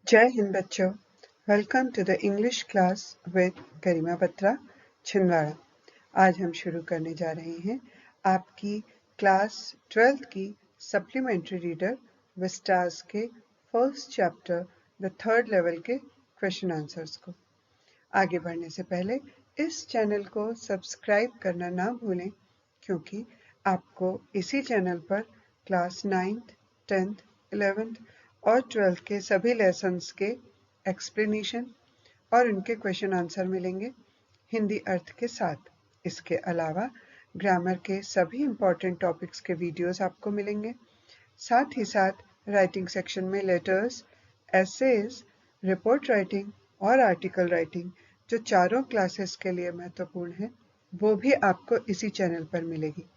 जय हिंद बच्चों, welcome to the English class with Garima Batra Chhindwara. आज हम शुरू करने जा रहे हैं आपकी क्लास 12th की सप्लीमेंट्री रीडर विस्टास के first chapter the third level के क्वेश्चन आंसर्स को। आगे बढ़ने से पहले इस चैनल को सब्सक्राइब करना ना भूलें, क्योंकि आपको इसी चैनल पर क्लास 9th, 10th, 11th और 12th के सभी लेसन्स के एक्सप्लेनेशन और उनके क्वेश्चन आंसर मिलेंगे हिंदी अर्थ के साथ। इसके अलावा ग्रामर के सभी इम्पॉर्टेंट टॉपिक्स के वीडियोस आपको मिलेंगे। साथ ही साथ राइटिंग सेक्शन में लेटर्स, एसेज, रिपोर्ट राइटिंग और आर्टिकल राइटिंग, जो चारों क्लासेस के लिए महत्वपूर्ण है, वो भी आपको इसी चैनल पर मिलेगी।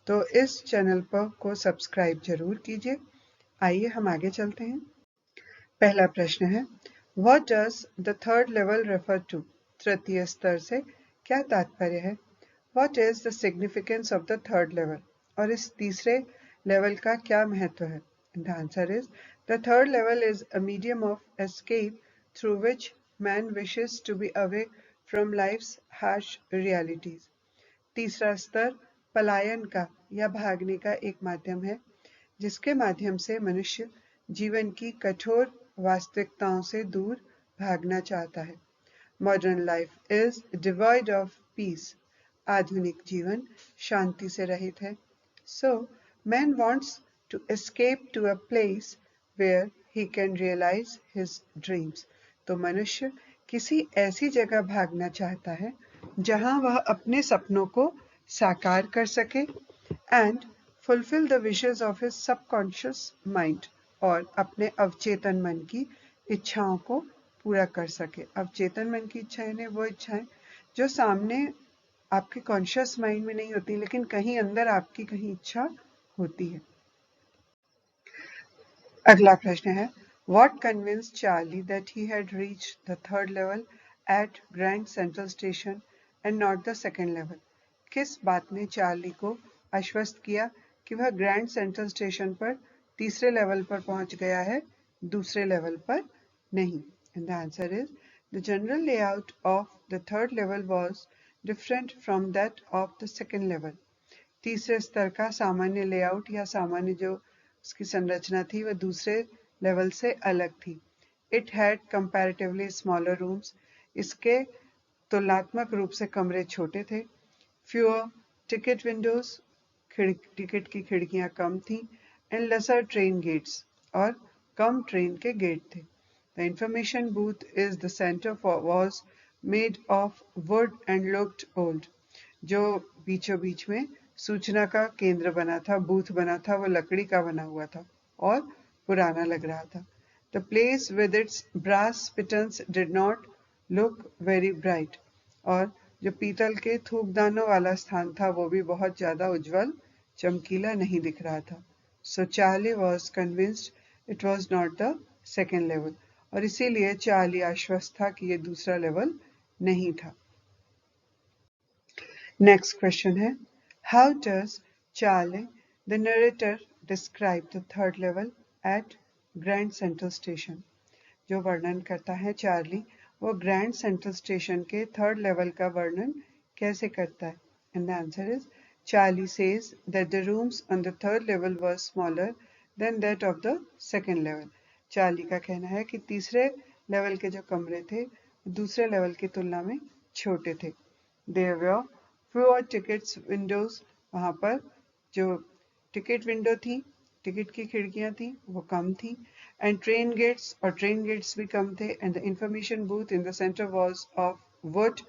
तो इस चैनल को सब्सक्राइब जरूर कीजिए। आइए हम आगे चलते हैं। पहला प्रश्न है, What does the third level refer to? तृतीय स्तर से क्या तात्पर्य है? What is the significance of the third level? और इस तीसरे लेवल का क्या महत्व है? The answer is, the third level is a medium of escape through which man wishes to be away from life's harsh realities. तीसरा स्तर पलायन का या भागने का एक माध्यम है, जिसके माध्यम से मनुष्य जीवन की कठोर वास्तविकताओं से दूर भागना चाहता है। Modern life is devoid of peace. आधुनिक जीवन शांति से रहित है। So man wants to escape to a place where he can realise his dreams. तो मनुष्य किसी ऐसी जगह भागना चाहता है जहां वह अपने सपनों को साकार कर सके and fulfill the wishes of his subconscious mind, और अपने अवचेतन मन की इच्छाओं को पूरा कर सके। अवचेतन मन की इच्छाएं ने वो इच्छाएं जो सामने आपके कॉन्शियस माइंड में नहीं होती, लेकिन कहीं अंदर आपकी कहीं इच्छा होती है। अगला प्रश्न है, What convinced Charlie that he had reached the third level at Grand Central Station and not the second level? किस बात ने चार्ली को आश्वस्त किया कि वह ग्रैंड सेंट्रल स्टेशन पर तीसरे लेवल पर पहुंच गया है, दूसरे लेवल पर नहीं? And the answer is, the general layout of the third level was different from that of the second level. तीसरे स्तर का सामान्य लेआउट या सामान्य जो उसकी संरचना थी वह दूसरे लेवल से अलग थी। It had comparatively smaller rooms. इसके तुलनात्मक रूप से कमरे छोटे थे। फ्यूअर टिकट विंडोज, टिकट की खिड़कियां कम थी। एंड लेसर ट्रेन गेट्स, और कम ट्रेन के गेट थे। The information booth is the centre was made of would and looked old. जो बीचों बीच में सूचना का केंद्र बना था, बूथ बना था, वो लकड़ी का बना हुआ था और पुराना लग रहा था। The place with its brass spittoons did not look very bright. और जो पीतल के थूकदानों वाला स्थान था वो भी बहुत ज्यादा उज्जवल चमकीला नहीं दिख रहा था। So Charlie was convinced it was not the second level, और इसीलिए चार्ली आश्वस्त था कि ये दूसरा लेवल नहीं था। नेक्स्ट क्वेश्चन है, how does Charlie the narrator describe the third level at Grand Central Station? जो वर्णन करता है चार्ली, वो ग्रैंड सेंट्रल स्टेशन के थर्ड लेवल का वर्णन कैसे करता है? And the answer is, Charlie says that the rooms on the third level were smaller than that of the second level. Charlie का कहना है कि तीसरे लेवल के जो कमरे थे दूसरे लेवल की तुलना में छोटे थे। There were fewer tickets windows, वहां पर जो टिकट विंडो थी, टिकट की खिड़कियां थी, वो कम थी। एंड ट्रेन गेट्स, और ट्रेन गेट्स भी कम थे। And the information booth in the centre was of would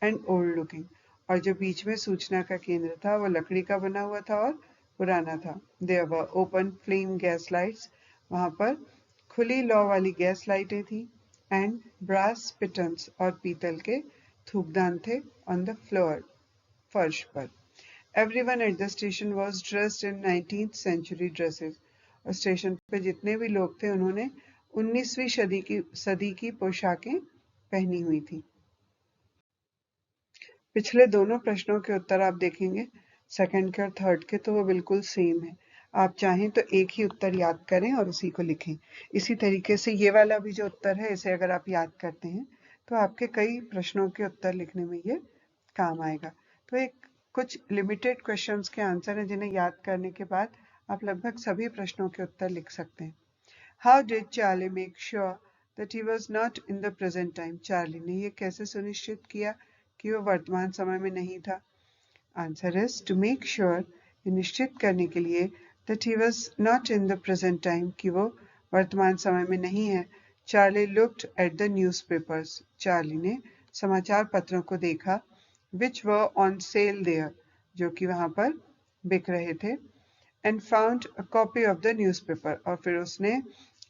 and old looking, और जो बीच में सूचना का केंद्र था वो लकड़ी का बना हुआ था और पुराना था। There were open flame gas lights, वहां पर खुली लौ वाली गैस लाइटें थी। एंड ब्रास पिटन्स, और पीतल के थूकदान थे ऑन द फ्लोर, फर्श पर। Everyone at the station was dressed in 19th century dresses. और स्टेशन पे जितने भी लोग थे उन्होंने 19वीं सदी की पोशाकें पहनी हुई थी। पिछले दोनों प्रश्नों के उत्तर आप देखेंगे, सेकंड के और थर्ड के, तो वो बिल्कुल सेम है। आप चाहें तो एक ही उत्तर याद करें और उसी को लिखें। इसी तरीके से ये वाला भी जो उत्तर है, इसे अगर आप याद करते हैं तो आपके कई प्रश्नों के उत्तर लिखने में ये काम आएगा। तो एक कुछ लिमिटेड क्वेश्चंस के आंसर हैं जिन्हें याद करने के बाद आप लगभग सभी प्रश्नों के उत्तर लिख सकते हैं। How did Charlie make sure that he was not in the present time? Charlie ने ये कैसे सुनिश्चित किया कि वो वर्तमान समय में नहीं था? Answer is to make sure, ये निश्चित करने के लिए that he was not in the present time, कि वो वर्तमान समय में नहीं है. Charlie looked at the newspapers. Charlie ने समाचार पत्रों को देखा which were on sale there, जो कि वहाँ पर बिक रहे थे, and found a copy of the newspaper, और फिर उसने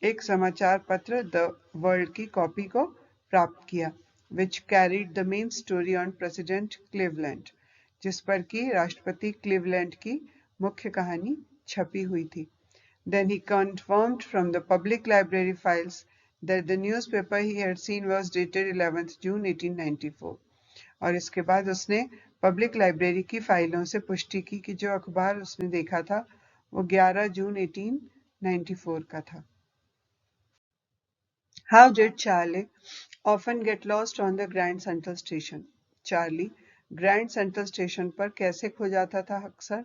एक समाचार पत्र द वर्ल्ड की कॉपी को प्राप्त किया, which carried the main story on President Cleveland, जिस पर कि राष्ट्रपति क्लीवलैंड की मुख्य कहानी छपी हुई थी. Then he confirmed from the public library files that the newspaper he had seen was dated 11th June 1894. और इसके बाद उसने पब्लिक लाइब्रेरी की फाइलों से पुष्टि की कि जो अखबार उसने देखा था वो 11 जून 1894 का था. How did Charlie often get lost on the Grand Central Station? Charlie Grand Central Station पर कैसे खो जाता था अक्सर?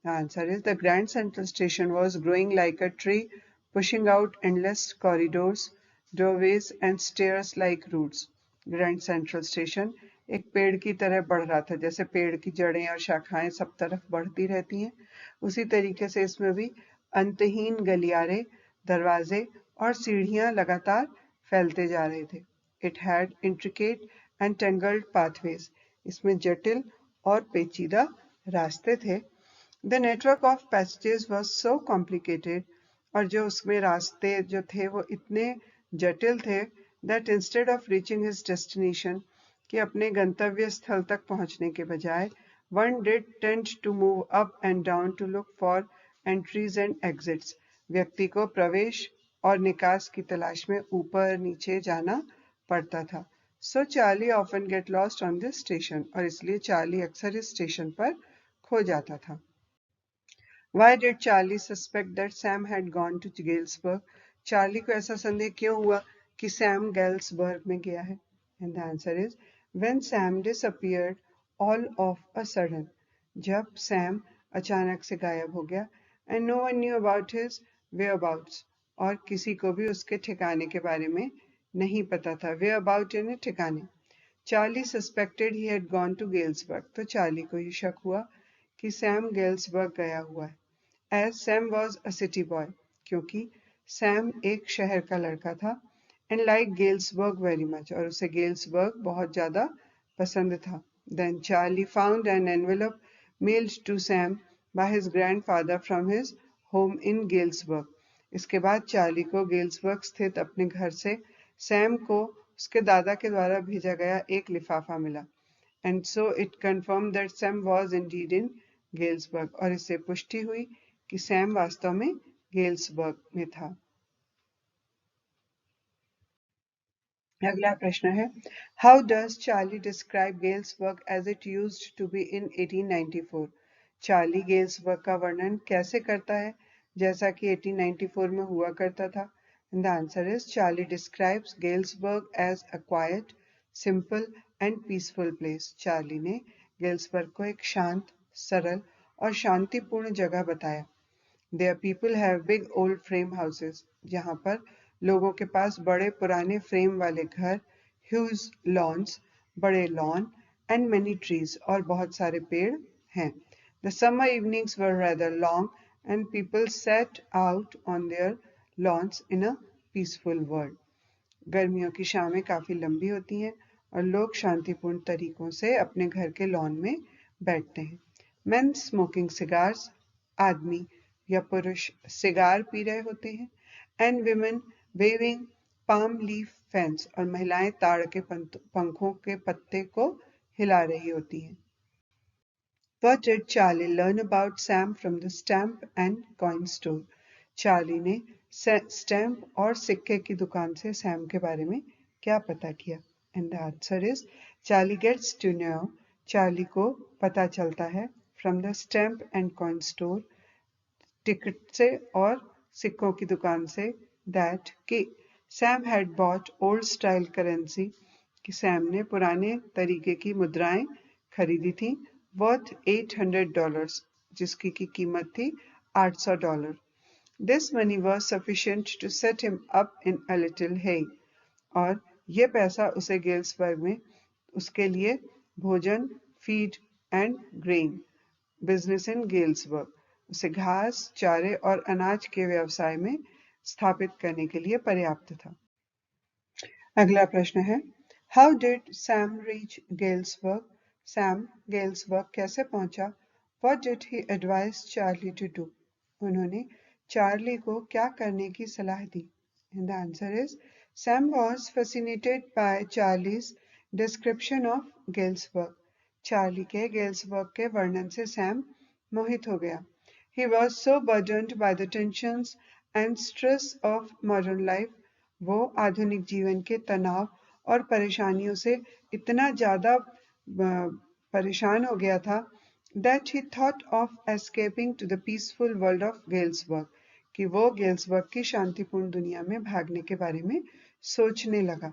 The answer is the Grand Central Station was growing like a tree, pushing out endless corridors, doorways and stairs like roots. Grand Central Station एक पेड़ की तरह बढ़ रहा था, जैसे पेड़ की जड़ें और शाखाएं सब तरफ बढ़ती रहती हैं, उसी तरीके से इसमें भी अंतहीन गलियारे, दरवाजे और सीढ़ियां लगातार फैलते जा रहे थे. It had intricate and tangled pathways. इसमें जटिल और पेचीदा रास्ते थे. The network of passages was so complicated, और जो उसमें रास्ते जो थे वो इतने जटिल थे, that instead of reaching his destination, कि अपने गंतव्य स्थल तक पहुंचने के बजाय one did tend to move up and down to look for entries and exits. व्यक्ति को प्रवेश और निकास की तलाश में ऊपर नीचे जाना पड़ता था. So Charlie often get lost on this station, और इसलिए चार्ली अक्सर इस स्टेशन पर खो जाता था. Why did Charlie suspect that Sam had gone to Galesburg? Charlie को ऐसा संदेह क्यों हुआ कि सैम गेल्सबर्ग में गया है? And the answer is when Sam disappeared all of a sudden, जब सैम अचानक से गायब हो गया, and no one knew about his whereabouts, और किसी को भी उसके ठिकाने के बारे में नहीं पता था. Whereabout यानी ठिकाने. Charlie suspected he had gone to Galesburg, तो चार्ली को ये शक हुआ कि सैम गेल्सबर्ग गया हुआ है. As Sam was a city boy, क्योंकि सैम एक शहर का लड़का था, and liked Galesburg very much, और उसे गेल्सबर्ग बहुत ज़्यादा पसंद था. Then Charlie found an envelope mailed to Sam by his grandfather from his home in Galesburg. इसके बाद चार्ली को गेल्सबर्ग स्थित अपने घर से सैम को उसके दादा के द्वारा भेजा गया एक लिफाफा मिला. And so it confirmed that Sam was indeed in Galesburg, और इससे पुष्टि हुई कि सैम वास्तव में गेल्सबर्ग में था. अगला प्रश्न है, how does Charlie describe Galesburg as it used to be in 1894? Charlie Galesburg का वर्णन कैसे करता है जैसा कि 1894 में हुआ करता था? And the answer is Charlie describes Galesburg as a quiet, simple and peaceful place. Charlie ने गेल्सबर्ग को एक शांत, सरल और शांतिपूर्ण जगह बताया. Their people have big old frame houses, जहाँ पर लोगों के पास बड़े पुराने फ्रेम वाले घर, huge lawns, बड़े लॉन, and many trees, और बहुत सारे पेड़ हैं. The summer evenings were rather long, and people sat out on their lawns in a peaceful world. गर्मियों की शामें काफ़ी लंबी होती हैं और लोग शांतिपूर्ण तरीकों से अपने घर के लॉन में बैठते हैं. Men smoking cigars, आदमी या पुरुष सिगार पी रहे होते हैं, and women waving palm leaf fans, और महिलाएं ताड़ के पंखों के पत्ते को हिला रही होती हैं. What did Charlie learn about Sam from the stamp and coin store? Charlie ने स्टैम्प और सिक्के की दुकान से सैम के बारे में क्या पता किया? And the answer is Charlie gets to know, Charlie को पता चलता है from the stamp and coin store, ticket से और सिक्कों की दुकान से that कि Sam had bought old style currency कि सैम ने पुराने तरीके की मुद्राएं खरीदी थी वर्थ $800 जिसकी की कीमत थी $800. This money was sufficient to set him up in a little hay. और ये पैसा उसे गेल्सबर्ग में उसके लिए भोजन feed and grain business in Galesburg उसे घास चारे और अनाज के व्यवसाय में स्थापित करने के लिए पर्याप्त था. अगला प्रश्न है how did Sam reach Galesburg. Sam Galesburg कैसे पहुंचा. What did he advise Charlie to do. उन्होंने चार्ली को क्या करने की सलाह दी. And the answer is Sam was fascinated by Charlie's description of Galesburg. Charlie के गेल्सबर्ग के वर्णन से सैम मोहित हो गया. He was so burdened by the tensions and stress of modern life. वो आधुनिक जीवन के तनाव और परेशानियों से इतना ज़्यादा परेशान हो गया था that he thought of escaping to the peaceful world of Galesburg. कि वो गेल्सबर्ग की शांतिपूर्ण दुनिया में भागने के बारे में सोचने लगा.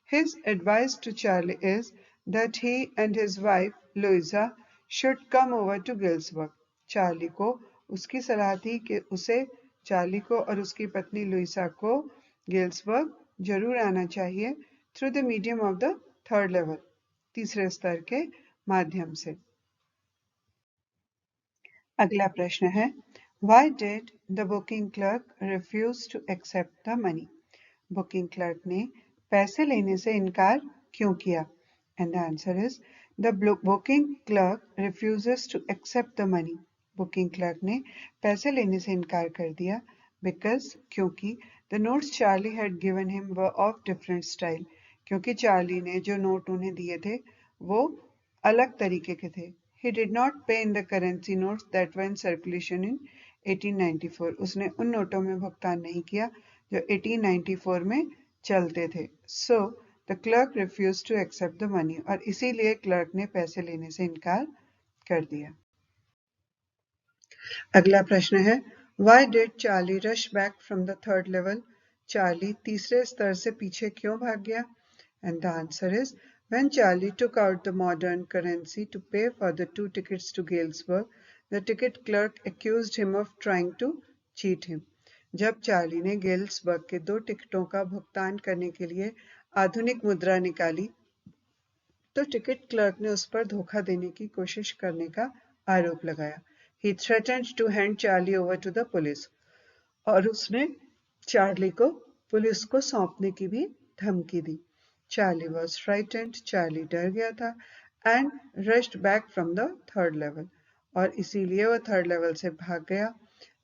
His advice to Charlie is that he and his wife Louisa should come over to Galesburg. Charlie को उसकी सलाह थी कि उसे चार्ली को और उसकी पत्नी लुइसा को गेल्सबर्ग जरूर आना चाहिए through the medium of the third level तीसरे स्तर के माध्यम से. अगला प्रश्न है Why did the booking clerk refuse to accept the money? Booking clerk ने पैसे लेने से इनकार क्यों किया. And the answer is the booking clerk refuses to accept the money. Booking clerk ने पैसे लेने से इनकार कर दिया बिकॉज क्योंकि the notes Charlie had given him were of different style. क्योंकि चार्ली ने जो नोट उन्हें दिए थे वो अलग तरीके के थे. He did not pay in the currency notes that were in circulation in 1894. उसने उन नोटों में भुगतान नहीं किया जो 1894 में चलते थे. So the clerk refused to accept the money. और इसीलिए क्लर्क ने पैसे लेने से इनकार कर दिया. अगला प्रश्न है Why did Charlie rush back from the third level? Charlie तीसरे स्तर से पीछे क्यों भाग गया. And the answer is when Charlie took out the modern currency to pay for the 2 tickets to Galesburg, the ticket clerk accused him of trying to cheat him. जब Charlie ने Galesburg के 2 टिकटों का भुगतान करने के लिए आधुनिक मुद्रा निकाली तो टिकट क्लर्क ने उस पर धोखा देने की कोशिश करने का आरोप लगाया. He threatened to hand Charlie over to the police. और उसने चार्ली को पुलिस को सौंपने की भी धमकी दी. Charlie was frightened. चार्ली डर गया था and rushed back from the third level. और इसीलिए वो थर्ड लेवल से भाग गया.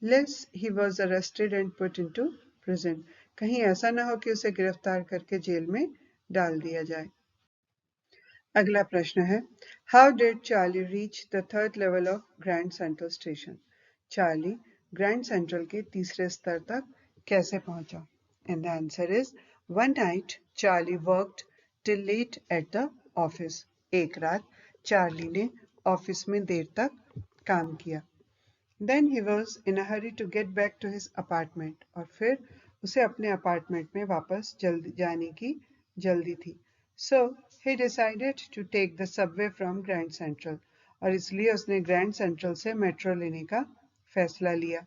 Lest he was arrested and put into prison. कहीं ऐसा ना हो कि उसे गिरफ्तार करके जेल में डाल दिया जाए. अगला प्रश्न है How did Charlie reach the third level of Grand Central Station? Charlie grand central के तीसरे स्तर तक कैसे पहुंचा. And the answer is one night Charlie worked till late at the office. एक रात चार्ली ने ऑफिस में देर तक काम किया. Then he was in a hurry to get back to his apartment. और फिर उसे अपने अपार्टमेंट में वापस जल्दी जाने की जल्दी थी. So he decided to take the subway from Grand Central. और इसलिए उसने ग्रैंड सेंट्रल से मेट्रो लेने का फैसला लिया.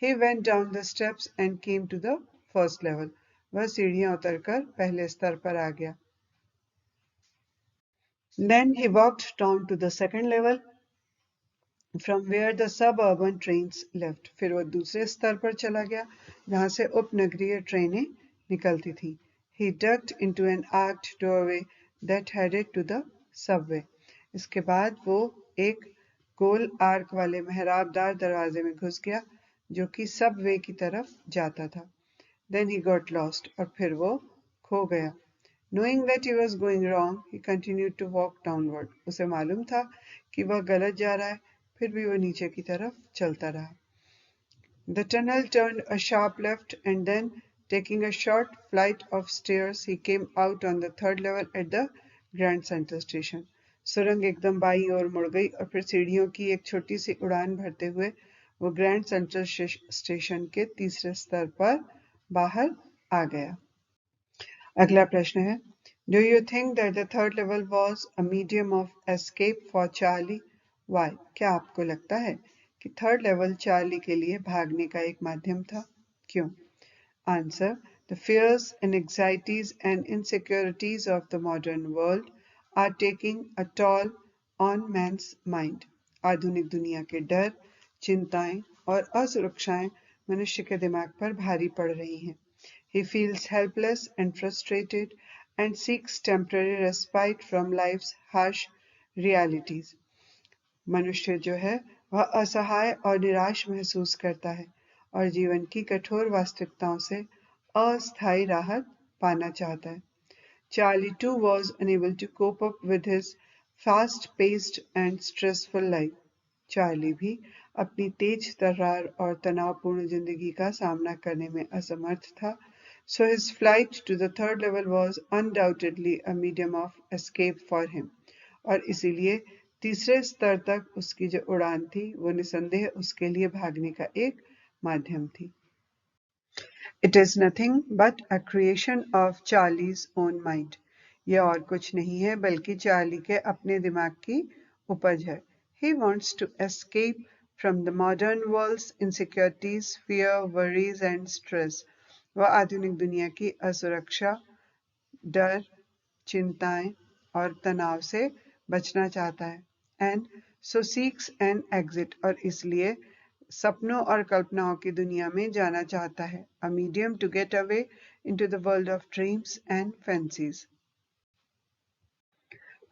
He went down the steps and came to the first level. वह सीढ़ियां उतरकर पहले स्तर पर आ गया. Then he walked down to the second level from where the suburban trains left. फिर वो दूसरे स्तर पर चला गया जहां से उपनगरीय ट्रेनें निकलती थी. He ducked into an arched doorway that headed to the subway. इसके बाद वो एक गोल आर्क वाले मेहराबदार दरवाजे में घुस गया जो कि सबवे की तरफ जाता था. Then he got lost. और फिर वो खो गया. Knowing that he was going wrong, he continued to walk downward. उसे मालूम था कि वह गलत जा रहा है, फिर भी वो नीचे की तरफ चलता रहा. The tunnel turned a sharp left and then, taking a short flight of stairs, he came out on the third level at the Grand Central Station. सुरंग एकदम बाईं ओर मुड़ गई और फिर सीढ़ियों की एक छोटी सी उड़ान भरते हुए वो ग्रैंड सेंट्रल स्टेशन के तीसरे स्तर पर बाहर आ गया। अगला प्रश्न है, do you think that the third level was a medium of escape for Charlie? Why? क्या आपको लगता है कि थर्ड लेवल चार्ली के लिए भागने का एक माध्यम था? क्यों? Answer: The fears and anxieties and insecurities of the modern world are taking a toll on man's mind. आधुनिक दुनिया के डर, चिंताएं और असुरक्षाएं मनुष्य के दिमाग पर भारी पड़ रही हैं। He feels helpless and frustrated and seeks temporary respite from life's harsh realities. मनुष्य जो है वह असहाय और निराश महसूस करता है और जीवन की कठोर वास्तविकताओं से अस्थायी राहत पाना चाहता है। Charlie too was unable to cope up with his fast-paced and stressful life. Charlie भी अपनी तेज तर्रार और तनावपूर्ण जिंदगी का सामना करने में असमर्थ था, so his flight to the third level was undoubtedly a medium of escape for him. और इसीलिए तीसरे स्तर तक उसकी जो उड़ान थी वो निसंदेह उसके लिए भागने का एक माध्यम थी। It is nothing but a creation of Charlie's own mind. यह और कुछ नहीं है बल्कि चार्ली के अपने दिमाग की उपज है। He wants to escape from the modern world's insecurities, fear, worries and stress. वह आधुनिक दुनिया की असुरक्षा, डर, चिंताएं और तनाव से बचना चाहता है। And so seeks an exit, और इसलिए सपनों और कल्पनाओं की दुनिया में जाना चाहता है। A medium to get away into the world of dreams and fancies.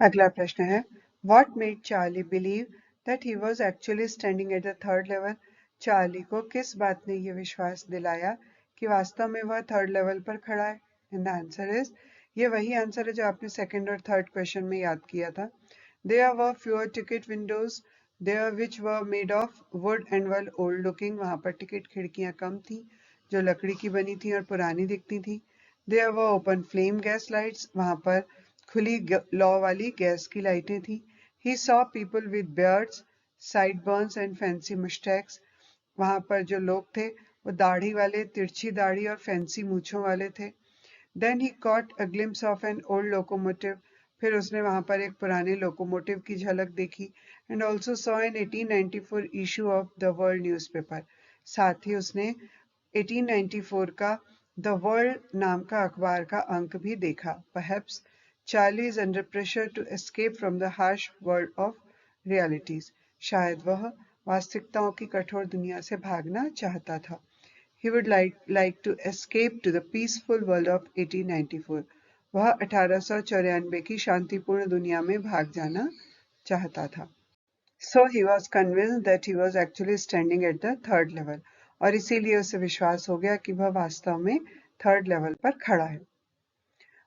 अगला प्रश्न है, what made Charlie believe that he was actually standing at the third level? Charlie को किस बात ने यह विश्वास दिलाया कि वास्तव में वह थर्ड लेवल पर खड़ा है? एंड द आंसर इज, ये वही आंसर है जो आपने सेकंड और थर्ड क्वेश्चन में याद किया था। There were fewer ticket windows there which were made of wood and were old looking. वहाँ पर टिकट खिड़कियाँ कम थी जो लकड़ी की बनी थी और पुरानी दिखती थी। There were open flame gas lights. वहाँ पर खुली लौ वाली गैस की लाइटें थी। He saw people with beards, sideburns and fancy mustaches. वहाँ पर जो लोग थे वो दाढ़ी वाले, तिरछी दाढ़ी और फैंसी मूछों वाले थे। Then he caught a glimpse of an old locomotive. फिर उसने वहां पर एक पुराने लोकोमोटिव की झलक देखी। And also saw an 1894 issue of the world newspaper. साथ ही उसने 1894 का द वर्ल्ड नाम का अखबार का अंक भी देखा। Perhaps Charlie is under pressure to escape from the harsh world of realities. शायद वह वास्तविकताओं की कठोर दुनिया से भागना चाहता था। He would like to escape to the peaceful world of 1894. वह 1894 की शांतिपूर्ण दुनिया में भाग जाना चाहता था। So he was convinced that he was actually standing at the third level. और इसीलिए उसे विश्वास हो गया कि वह वास्तव में थर्ड लेवल पर खड़ा है।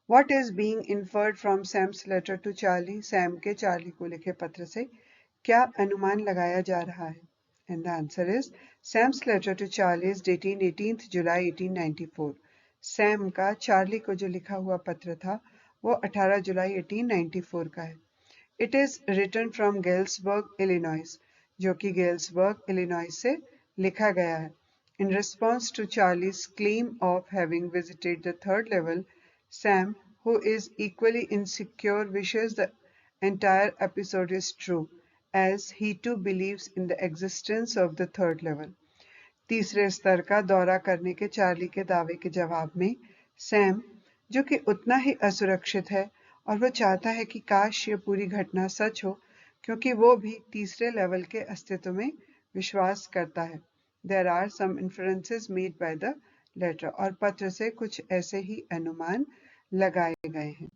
What is being inferred from Sam's letter to Charlie? Sam के चार्ली को लिखे पत्र से क्या अनुमान लगाया जा रहा है? And the answer is, Sam's letter to Charlie is dated 18th July 1894. Sam का चार्ली को जो लिखा हुआ पत्र था वो 18 जुलाई 1894 का है। It is written from Galesburg, Illinois, जो कि गेल्सबर्ग, इलिनॉइस से लिखा गया है। In response to Charlie's claim of having visited the third level, Sam, who is equally insecure, wishes the entire episode is true, as he too believes in the existence of the third level. तीसरे स्तर का दौरा करने के Charlie के दावे के जवाब में सैम, जो कि उतना ही असुरक्षित है और वो चाहता है कि काश ये पूरी घटना सच हो, क्योंकि वो भी तीसरे लेवल के अस्तित्व में विश्वास करता है। There are some inferences made by the letter. और पत्र से कुछ ऐसे ही अनुमान लगाए गए हैं।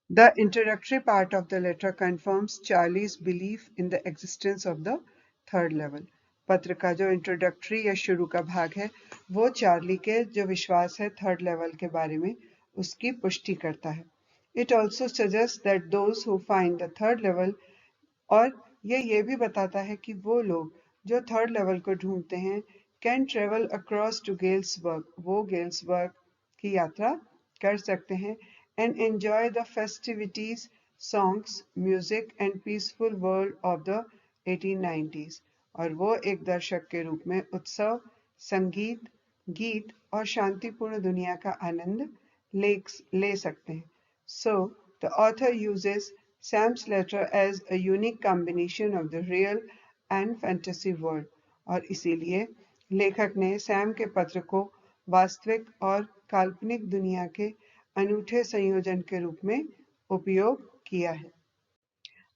The introductory part of the letter confirms Charlie's belief in the existence of the third level. पत्र का जो इंट्रोडक्टरी या शुरू का भाग है वो चार्ली के जो विश्वास है थर्ड लेवल के बारे में उसकी पुष्टि करता है। It also suggests that those who find the third level, और ये भी बताता है कि वो लोग जो थर्ड लेवल को ढूंढते हैं can travel across to Galesburg, वो गेल्सबर्ग की यात्रा कर सकते हैं and enjoy the festivities, songs, music and peaceful world of the 1890s, और वो एक दर्शक के रूप में उत्सव, संगीत, गीत और शांतिपूर्ण दुनिया का आनंद ले सकते हैं. So, the author uses Sam's letter as a unique combination of the real and fantasy world. और इसीलिए लेखक ने सैम के पत्र को वास्तविक और काल्पनिक दुनिया के अनूठे संयोजन के रूप में उपयोग किया है.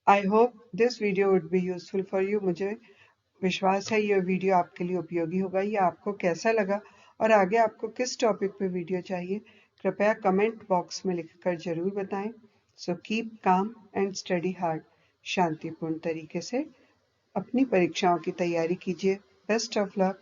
I hope this video would be useful for you. मुझे विश्वास है यह वीडियो आपके लिए उपयोगी होगा. ये आपको कैसा लगा और आगे आपको किस टॉपिक पे वीडियो चाहिए, कृपया कमेंट बॉक्स में लिखकर जरूर बताएं. So keep calm and study hard. शांतिपूर्ण तरीके से अपनी परीक्षाओं की तैयारी कीजिए. Best of luck.